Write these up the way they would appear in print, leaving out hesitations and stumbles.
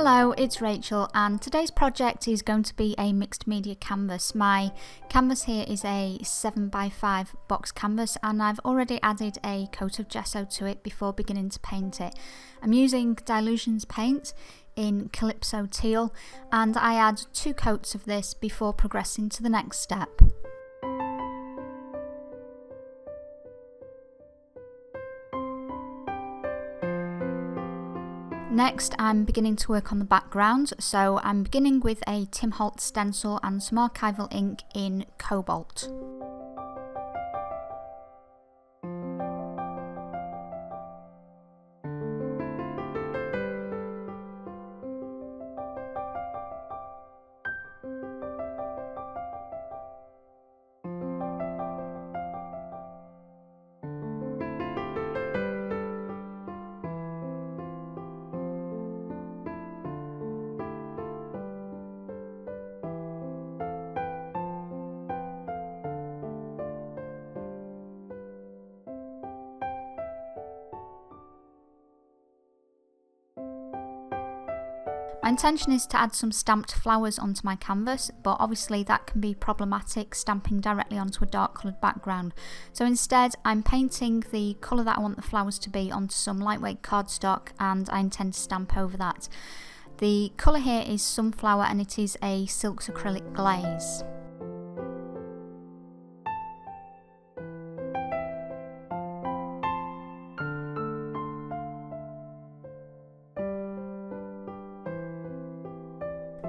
Hello, it's Rachel, and today's project is going to be a mixed media canvas. My canvas here is a 7x5 box canvas, and I've already added a coat of gesso to it before beginning to paint it. I'm using Dylusions paint in Calypso Teal, and I add 2 coats of this before progressing to the next step. Next, I'm beginning to work on the background, so I'm beginning with a Tim Holtz stencil and some archival ink in Cobalt. My intention is to add some stamped flowers onto my canvas, but obviously that can be problematic stamping directly onto a dark coloured background. So instead I'm painting the colour that I want the flowers to be onto some lightweight cardstock, and I intend to stamp over that. The colour here is Sunflower, and it is a Silks Acrylic Glaze.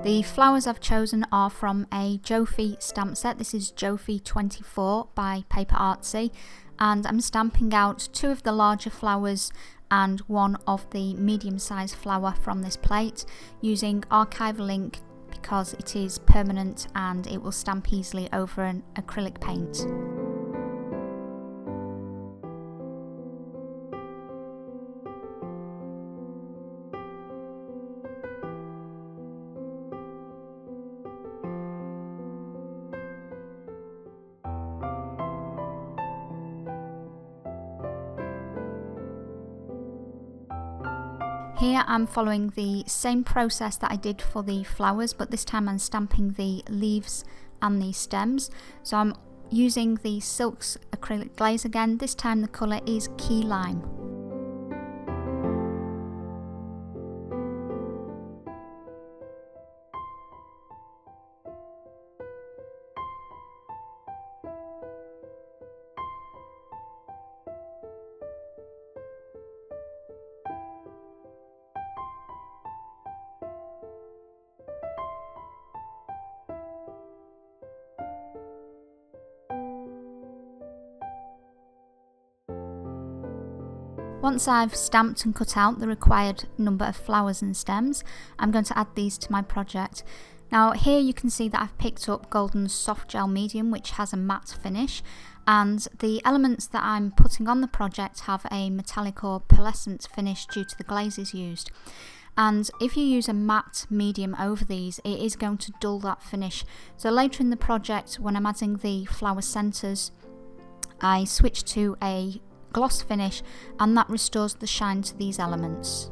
The flowers I've chosen are from a JOFY stamp set. This is JOFY 24 by Paperartsy, and I'm stamping out 2 of the larger flowers and 1 of the medium-sized flower from this plate using archival ink because it is permanent and it will stamp easily over an acrylic paint. Here I'm following the same process that I did for the flowers, but this time I'm stamping the leaves and the stems. So I'm using the Silks Acrylic Glaze again. This time the colour is Key Lime. Once I've stamped and cut out the required number of flowers and stems, I'm going to add these to my project. Now here you can see that I've picked up Golden's Soft Gel Medium, which has a matte finish, and the elements that I'm putting on the project have a metallic or pearlescent finish due to the glazes used. And if you use a matte medium over these, it is going to dull that finish. So later in the project, when I'm adding the flower centres, I switch to a gloss finish, and that restores the shine to these elements.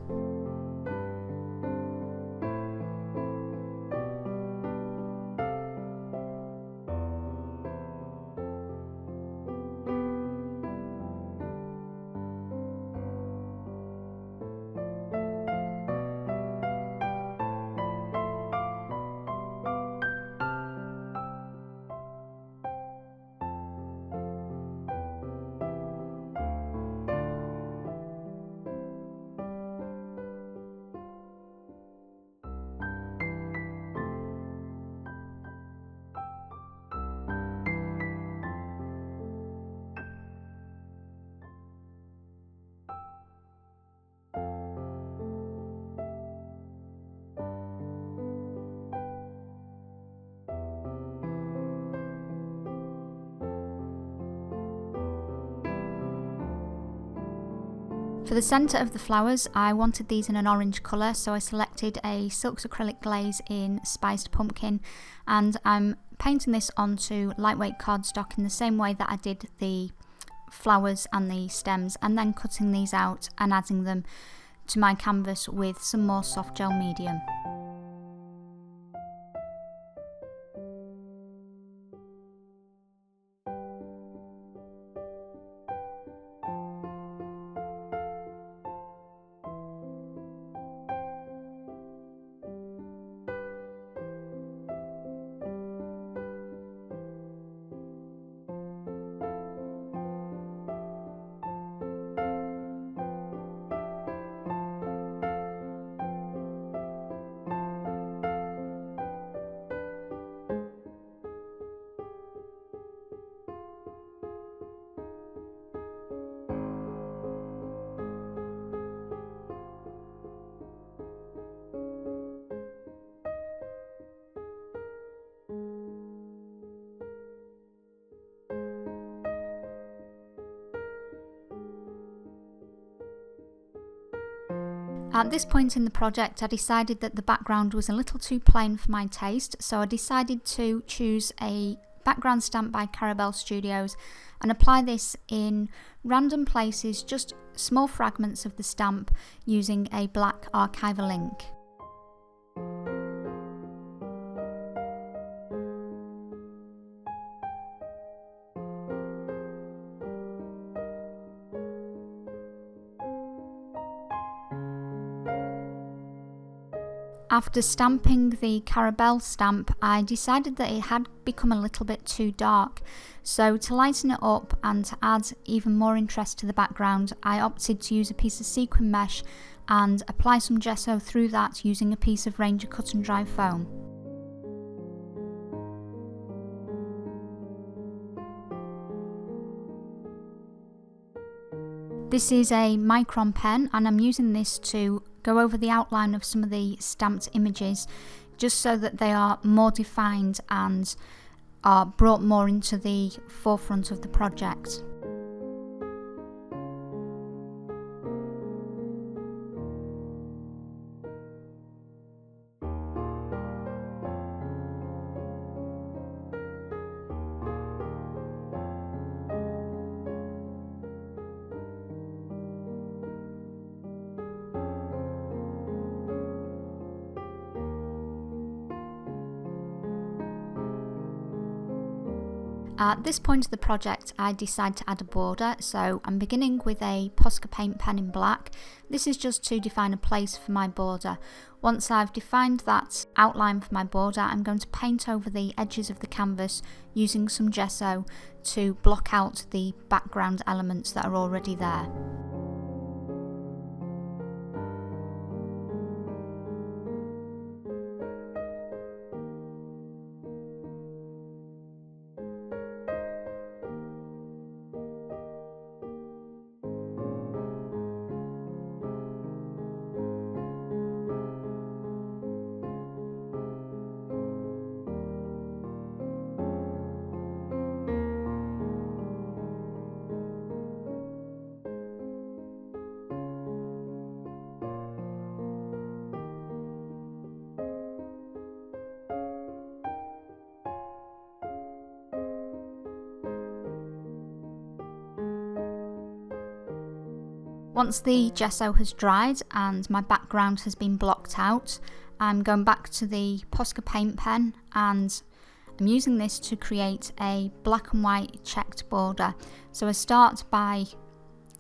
For the centre of the flowers, I wanted these in an orange colour, so I selected a Silks Acrylic Glaze in Spiced Pumpkin, and I'm painting this onto lightweight cardstock in the same way that I did the flowers and the stems, and then cutting these out and adding them to my canvas with some more soft gel medium. At this point in the project, I decided that the background was a little too plain for my taste, so I decided to choose a background stamp by Arabelle Studios and apply this in random places, just small fragments of the stamp, using a black archival ink. After stamping the Arabelle stamp, I decided that it had become a little bit too dark, so to lighten it up and to add even more interest to the background, I opted to use a piece of sequin mesh and apply some gesso through that using a piece of Ranger cut and dry foam. This is a micron pen and I'm using this to go over the outline of some of the stamped images just so that they are more defined and are brought more into the forefront of the project. At this point of the project, I decide to add a border, so I'm beginning with a Posca paint pen in black. This is just to define a place for my border. Once I've defined that outline for my border, I'm going to paint over the edges of the canvas using some gesso to block out the background elements that are already there. Once the gesso has dried and my background has been blocked out, I'm going back to the Posca paint pen and I'm using this to create a black and white checked border. So I start by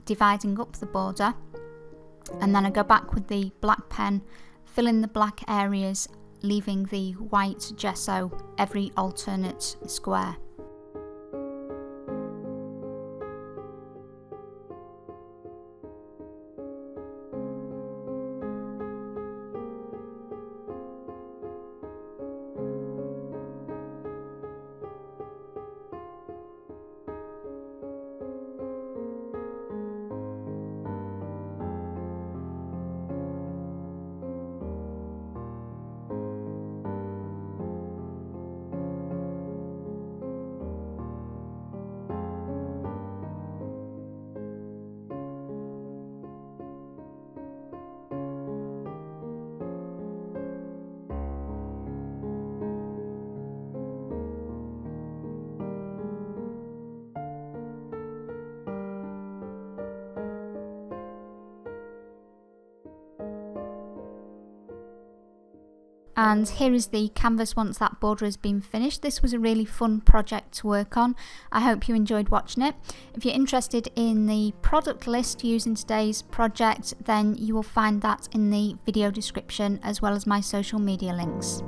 dividing up the border and then I go back with the black pen, fill in the black areas, leaving the white gesso every alternate square. And here is the canvas once that border has been finished. This was a really fun project to work on. I hope you enjoyed watching it. If you're interested in the product list used in today's project, then you will find that in the video description as well as my social media links.